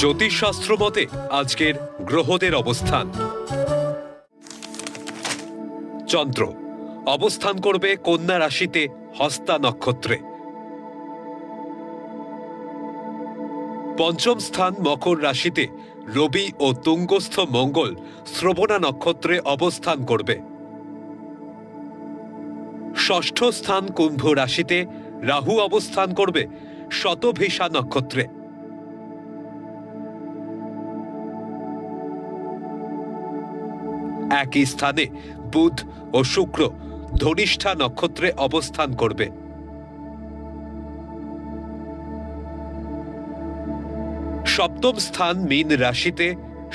জ্যোতিষশাস্ত্র মতে আজকের গ্রহদের অবস্থান। চন্দ্র অবস্থান করবে কন্যা রাশিতে হস্তা নক্ষত্রে। পঞ্চম স্থান মকর রাশিতে রবি ও তুঙ্গস্থ মঙ্গল শ্রবণা নক্ষত্রে অবস্থান করবে। ষষ্ঠ স্থান কুম্ভ রাশিতে রাহু অবস্থান করবে শতভিষা নক্ষত্রে। একই স্থানে বুধ ও শুক্র ধনিষ্ঠা নক্ষত্রে অবস্থান করবে। সপ্তম স্থান মীন রাশিতে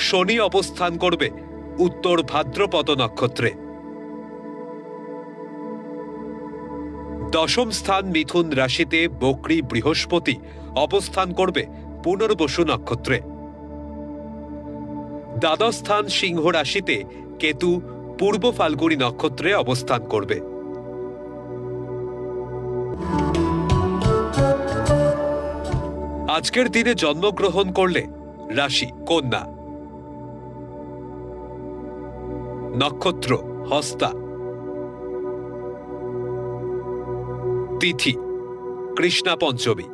শনি অবস্থান করবে উত্তর ভাদ্রপদ নক্ষত্রে। দশম স্থান মিথুন রাশিতে বকরি বৃহস্পতি অবস্থান করবে পুনর্বসু নক্ষত্রে। দ্বাদশ স্থান সিংহ রাশিতে কেতু পূর্ব ফাল্গুনী নক্ষত্রে অবস্থান করবে। আজকের দিনে জন্মগ্রহণ করলে রাশি কন্যা, নক্ষত্র হস্তা, তিথি কৃষ্ণা পঞ্চমী,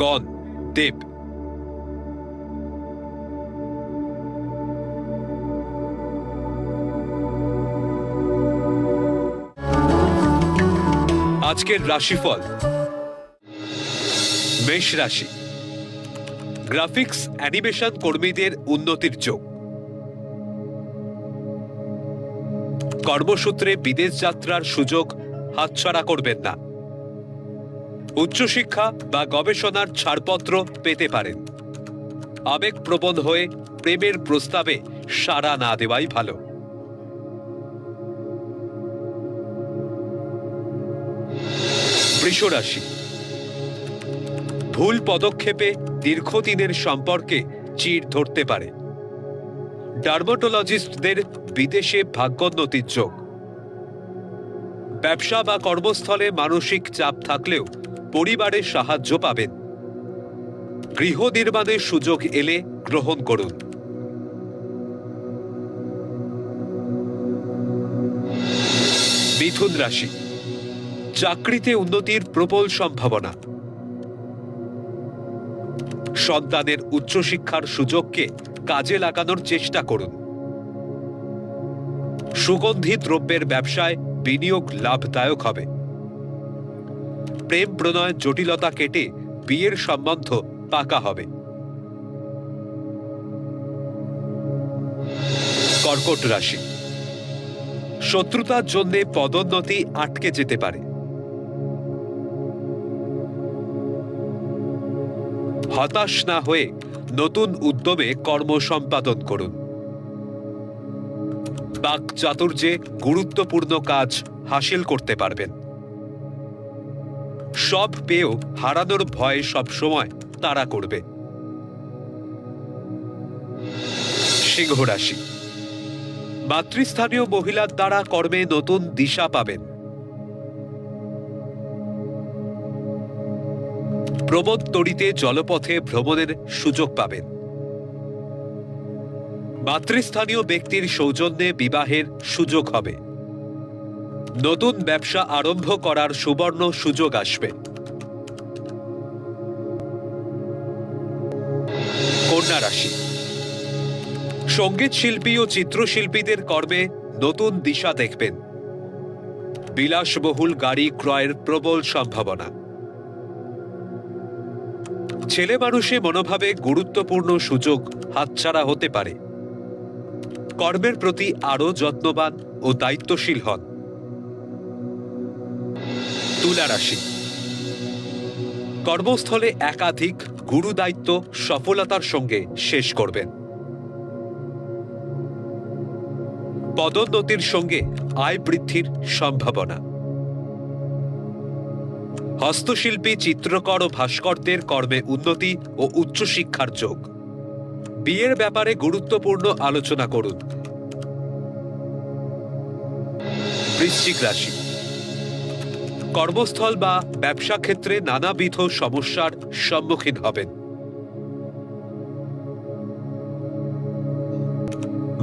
গণ দেব। আজকের রাশিফল। মেষ রাশি, গ্রাফিক্স অ্যানিমেশন কর্মীদের উন্নতির যোগ। কর্মসূত্রে বিদেশ যাত্রার সুযোগ হাতছাড়া করবেন না। উচ্চশিক্ষা বা গবেষণার ছাড়পত্র পেতে পারেন। আবেগপ্রবণ হয়ে প্রেমের প্রস্তাবে সাড়া না দেওয়াই ভালো। বৃষ রাশি, ভুল পদক্ষেপে দীর্ঘদিনের সম্পর্কে চিড় ধরতে পারে। ডার্মাটোলজিস্টদের বিদেশে ভাগ্যোন্নতির যোগ। ব্যবসা বা কর্মস্থলে মানসিক চাপ থাকলেও পরিবারের সাহায্য পাবেন। গৃহ নির্মাণের সুযোগ এলে গ্রহণ করুন। মিথুন রাশি, চাকরিতে উন্নতির প্রবল সম্ভাবনা। সন্তানের উচ্চশিক্ষার সুযোগকে কাজে লাগানোর চেষ্টা করুন। সুগন্ধি দ্রব্যের ব্যবসায় বিনিয়োগ লাভদায়ক হবে। প্রেম প্রণয় জটিলতা কেটে বিয়ের সম্বন্ধ পাকা হবে। কর্কট রাশি, শত্রুতার জন্য পদোন্নতি আটকে যেতে পারে। হতাশ না হয়ে নতুন উদ্যমে কর্ম সম্পাদন করুন। বাক চাতুর্যে গুরুত্বপূর্ণ কাজ হাসিল করতে পারবেন। সব পেয়েও হারানোর ভয় সবসময় তাড়া করবে। সিংহ রাশি, মাতৃস্থানীয় মহিলার দ্বারা কর্মে নতুন দিশা পাবেন। প্রমোদতরীতে জলপথে ভ্রমণের সুযোগ পাবেন। মাতৃস্থানীয় ব্যক্তির সৌজন্যে বিবাহের সুযোগ হবে। নতুন ব্যবসা আরম্ভ করার সুবর্ণ সুযোগ আসবে। কন্যা রাশি, সঙ্গীত শিল্পী ও চিত্রশিল্পীদের কর্মে নতুন দিশা দেখবেন। বিলাসবহুল গাড়ি ক্রয়ের প্রবল সম্ভাবনা। ছেলে মানুষে মনোভাবে গুরুত্বপূর্ণ সুযোগ হাতছাড়া হতে পারে। কর্মের প্রতি আরো যত্নবান ও দায়িত্বশীল হন। তুলা রাশি, কর্মস্থলে একাধিক গুরু দায়িত্ব সফলতার সঙ্গে শেষ করবেন। পদোন্নতির সঙ্গে আয় বৃদ্ধির সম্ভাবনা। হস্তশিল্পী, চিত্রকর ও ভাস্করদের কর্মে উন্নতি ও উচ্চশিক্ষার যোগ। বিয়ের ব্যাপারে গুরুত্বপূর্ণ আলোচনা করুন। বৃশ্চিক রাশি, কর্মস্থল বা ব্যবসা ক্ষেত্রে নানাবিধ সমস্যার সম্মুখীন হবেন।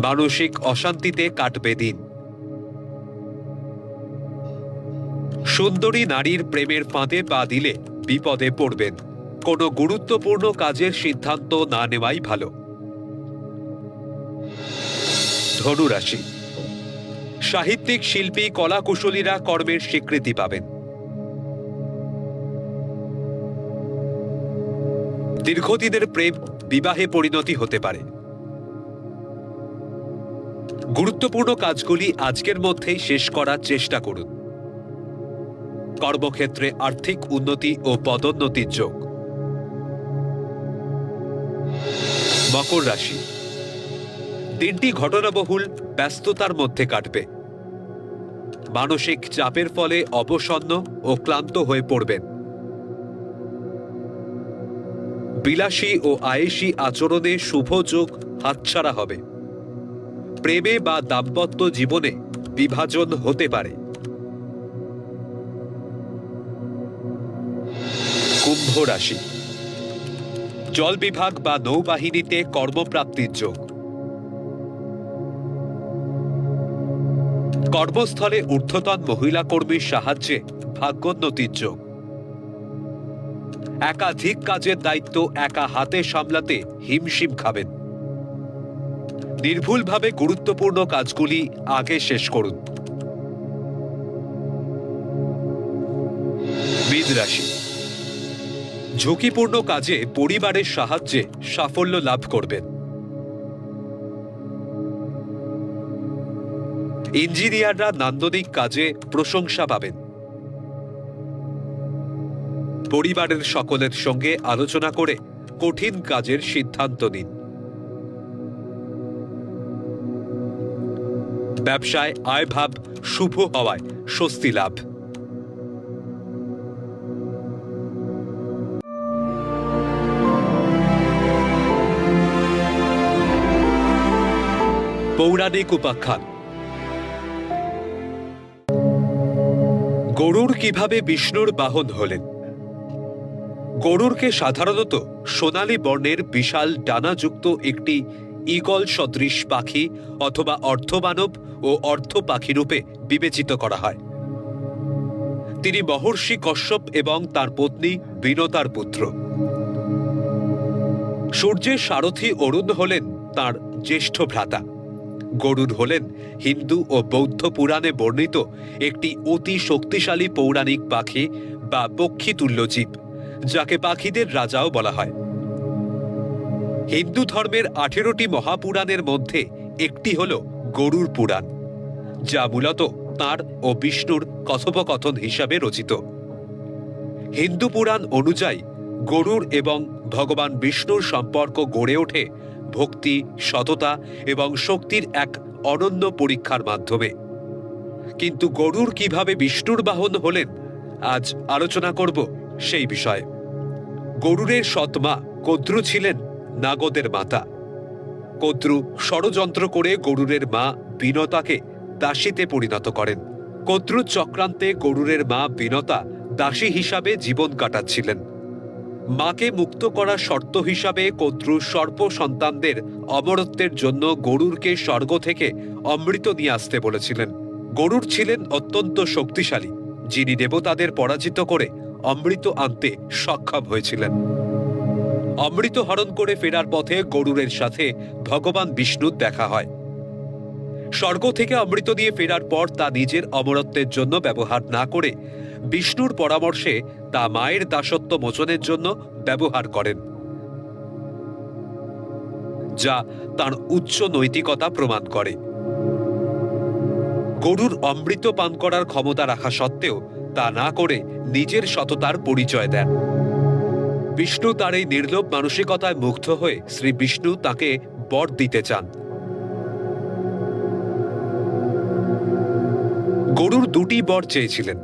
মানসিক অশান্তিতে কাটবে দিন। সুন্দরী নারীর প্রেমের ফাঁদে পা দিলে বিপদে পড়বেন। কোনো গুরুত্বপূর্ণ কাজের সিদ্ধান্ত না নেওয়াই ভালো। ধনু রাশি, সাহিত্যিক, শিল্পী, কলাকুশলীরা কর্মের স্বীকৃতি পাবেন। দীর্ঘদিনের প্রেম বিবাহে পরিণতি হতে পারে। গুরুত্বপূর্ণ কাজগুলি আজকের মধ্যেই শেষ করার চেষ্টা করুন। কর্মক্ষেত্রে আর্থিক উন্নতি ও পদোন্নতির যোগ। মকর রাশি, দিনটি ঘটনাবহুল ব্যস্ততার মধ্যে কাটবে। মানসিক চাপের ফলে অবসন্ন ও ক্লান্ত হয়ে পড়বেন। বিলাসী ও আয়েশী আচরণে শুভ যোগ হাতছাড়া হবে। প্রেমে বা দাম্পত্য জীবনে বিভাজন হতে পারে। কুম্ভ রাশি, জল বিভাগ বা নৌবাহিনীতে কর্মপ্রাপ্তির যোগ। কর্মস্থলে ঊর্ধ্বতন মহিলা কর্মীর সাহায্যে ভাগ্যোন্নতির যোগ। একাধিক কাজের দায়িত্ব একা হাতে সামলাতে হিমশিম খাবেন। নির্ভুলভাবে গুরুত্বপূর্ণ কাজগুলি আগে শেষ করুন। মীন রাশি, ঝুঁকিপূর্ণ কাজে পরিবারের সাহায্যে সাফল্য লাভ করবেন। ইঞ্জিনিয়াররা নান্দনিক কাজে প্রশংসা পাবেন। পরিবারের সকলের সঙ্গে আলোচনা করে কঠিন কাজের সিদ্ধান্ত নিন। ব্যবসায় আয়ভাব শুভ হওয়ায় স্বস্তি লাভ। পৌরাণিক উপাখ্যান। গরুড় কিভাবে বিষ্ণুর বাহন হলেন? গরুড়কে সাধারণত সোনালী বর্ণের বিশাল ডানাযুক্ত একটি ঈগল সদৃশ পাখি অথবা অর্ধমানব ও অর্ধ পাখি রূপে বিবেচিত করা হয়। তিনি মহর্ষি কশ্যপ এবং তার পত্নী বিনতার পুত্র। সূর্যের সারথী অরুণ হলেন তার জ্যেষ্ঠ ভ্রাতা। গরুড় হলেন হিন্দু ও বৌদ্ধ পুরাণে বর্ণিত একটি অতি শক্তিশালী পৌরাণিক পাখি বা পক্ষীতুল্য জীব, যাকে পাখিদের রাজাও বলা হয়। হিন্দু ধর্মের 18টি মহাপুরাণের মধ্যে একটি হল গরুড় পুরাণ, যা মূলত তাঁর ও বিষ্ণুর কথোপকথন হিসাবে রচিত। হিন্দু পুরাণ অনুযায়ী গরুড় এবং ভগবান বিষ্ণুর সম্পর্ক গড়ে ওঠে ভক্তি, সততা এবং শক্তির এক অনন্য পরীক্ষার মাধ্যমে। কিন্তু গরুড় কিভাবে বিষ্ণুর বাহন হলেন, আজ আলোচনা করব সেই বিষয়ে। গরুড়ের সৎমা কদ্রু ছিলেন নাগদের মাতা। কদ্রু ষড়যন্ত্র করে গরুড়ের মা বিনতাকে দাসীতে পরিণত করেন। কদ্রুর চক্রান্তে গরুড়ের মা বিনতা দাসী হিসাবে জীবন কাটাচ্ছিলেন। মাকে মুক্ত করার শর্ত হিসাবে কদ্রু সর্প সন্তানদের অমরত্বের জন্য গরুড়কে স্বর্গ থেকে অমৃত নিয়ে আসতে বলেছিলেন। গরুড় ছিলেন অত্যন্ত শক্তিশালী, যিনি দেবতাদের পরাজিত করে অমৃত আনতে সক্ষম হয়েছিলেন। অমৃত হরণ করে ফেরার পথে গরুড়ের সাথে ভগবান বিষ্ণুর দেখা হয়। স্বর্গ থেকে অমৃত নিয়ে ফেরার পর তা নিজের অমরত্বের জন্য ব্যবহার না করে বিষ্ণুর পরামর্শে তা মায়ের দাসত্ব মোচনের জন্য ব্যবহার করেন, যা তার উচ্চ নৈতিকতা প্রমাণ করে। গরুর অমৃত পান করার ক্ষমতা রাখা সত্ত্বেও তা না করে নিজের সততার পরিচয় দেন। বিষ্ণু তার এই নির্লোভ মানসিকতায় মুগ্ধ হয়ে শ্রী বিষ্ণু তাকে বর দিতে চান। গরুর দুটি বর চেয়েছিলেন।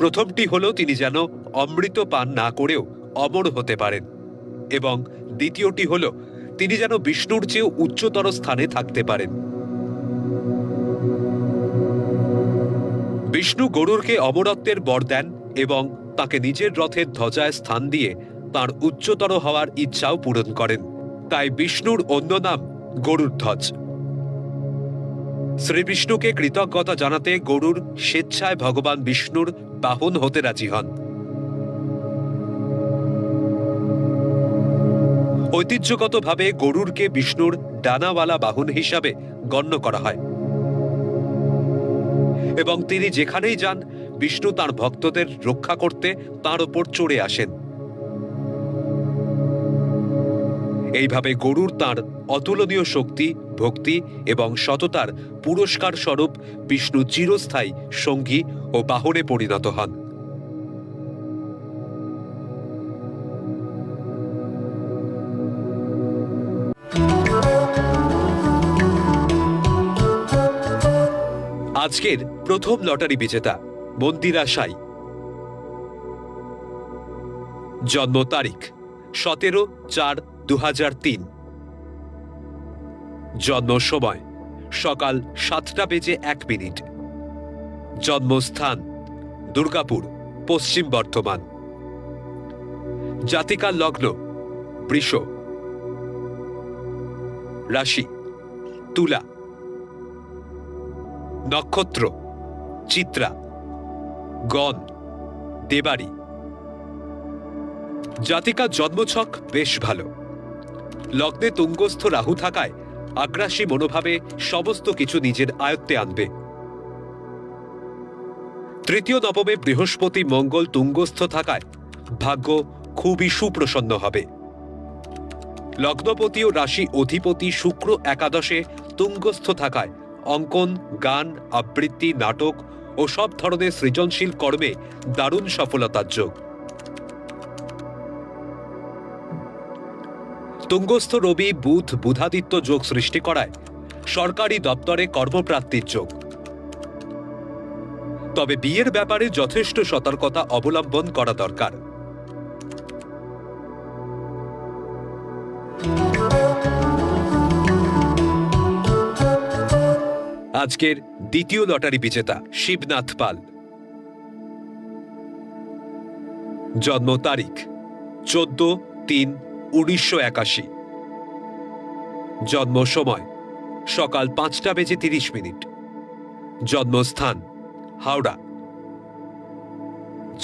প্রথমটি হল তিনি যেন অমৃত পান না করেও অমর হতে পারেন, এবং দ্বিতীয়টি হল তিনি যেন বিষ্ণুর চেয়েও উচ্চতর স্থানে থাকতে পারেন। বিষ্ণু গরুরকে অমরত্বের বর দেন এবং তাকে নিজের রথের ধ্বজায় স্থান দিয়ে তার উচ্চতর হওয়ার ইচ্ছাও পূরণ করেন। তাই বিষ্ণুর অন্য নাম গরুড়ধ্বজ। শ্রীবিষ্ণুকে কৃতজ্ঞতা জানাতে গরুর স্বেচ্ছায় ভগবান বিষ্ণুর বাহন হতে রাজি হন। ঐতিহ্যগতভাবে গরুরকে বিষ্ণুর ডানাওয়ালা বাহন হিসাবে গণ্য করা হয় এবং তিনি যেখানেই যান বিষ্ণু তার ভক্তদের রক্ষা করতে তার উপর চড়ে আসেন। এইভাবে গরুর তার অতুলনীয় শক্তি, ভক্তি এবং সততার পুরস্কার স্বরূপ বিষ্ণু চিরস্থায়ী সঙ্গী ও বাহনে পরিণত হন। আজকের প্রথম লটারি বিজেতা মন্দিরা সাই। জন্ম তারিখ 17/4/2003। জন্ম সময় সকাল 7:01। জন্মস্থান দুর্গাপুর, পশ্চিম বর্ধমান। জাতিকার লগ্ন বৃষ। রাশি তুলা। নক্ষত্র চিত্রা। গণ দেবারি। জাতিকার জন্মছক বেশ ভালো। লগ্নে তুঙ্গস্থ রাহু থাকায় আগ্রাসী মনোভাবে সমস্ত কিছু নিজের আয়ত্তে আনবে। তৃতীয় নবমে বৃহস্পতি মঙ্গল তুঙ্গস্থ থাকায় ভাগ্য খুবই সুপ্রসন্ন হবে। লগ্নপতি ও রাশি অধিপতি শুক্র একাদশে তুঙ্গস্থ থাকায় অঙ্কন, গান, আবৃত্তি, নাটক ও সব ধরনের সৃজনশীল কর্মে দারুণ সফলতার যোগ। তুঙ্গস্থ রবি বুধ বুধাদিত্য যোগ সৃষ্টি করায় সরকারি দপ্তরে কর্মপ্রাপ্তির যোগ। তবে বিয়ের ব্যাপারে যথেষ্ট সতর্কতা অবলম্বন করা দরকার। আজকের দ্বিতীয় লটারি বিজেতা শিবনাথ পাল। জন্ম তারিখ 14/3/1981। জন্ম সময় সকাল 5:30। জন্মস্থান হাওড়া।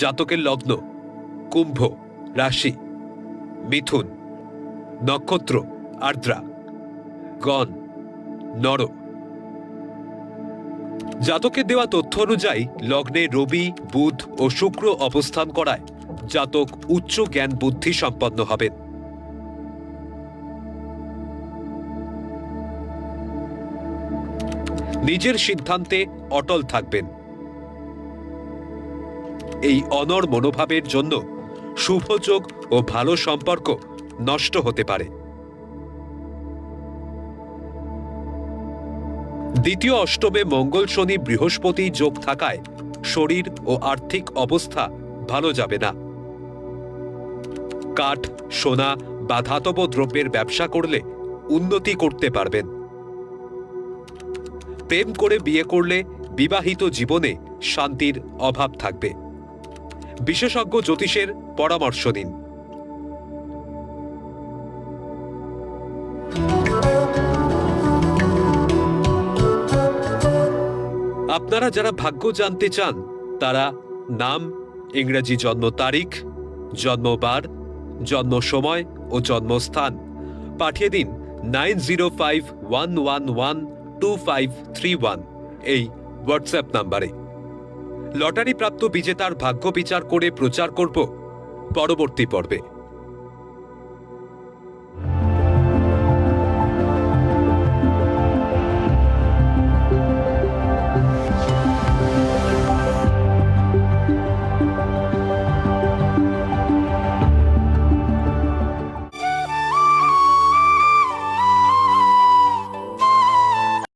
জাতকের লগ্ন কুম্ভ, রাশি মিথুন, নক্ষত্র আর্দ্রা, গণ নর। জাতকের দেওয়া তথ্য অনুযায়ী লগ্নে রবি, বুধ ও শুক্র অবস্থান করায় জাতক উচ্চ জ্ঞান বুদ্ধি সম্পন্ন হবেন। নিজের সিদ্ধান্তে অটল থাকবেন। এই অনড় মনোভাবের জন্য শুভযোগ ও ভালো সম্পর্ক নষ্ট হতে পারে। দ্বিতীয় অষ্টমে মঙ্গল শনি বৃহস্পতি যোগ থাকায় শরীর ও আর্থিক অবস্থা ভালো যাবে না। কাঠ, সোনা বা ধাতব দ্রব্যের ব্যবসা করলে উন্নতি করতে পারবেন। প্রেম করে বিয়ে করলে বিবাহিত জীবনে শান্তির অভাব থাকবে। বিশেষজ্ঞ জ্যোতিষের পরামর্শ নিন। আপনারা যারা ভাগ্য জানতে চান তারা নাম, ইংরেজি জন্ম তারিখ, জন্মবার, জন্ম সময় ও জন্মস্থান পাঠিয়ে দিন 9051112531 এই হোয়াটসঅ্যাপ নাম্বারে। লটারি প্রাপ্ত বিজেতার ভাগ্য বিচার করে প্রচার করব পরবর্তী পর্বে।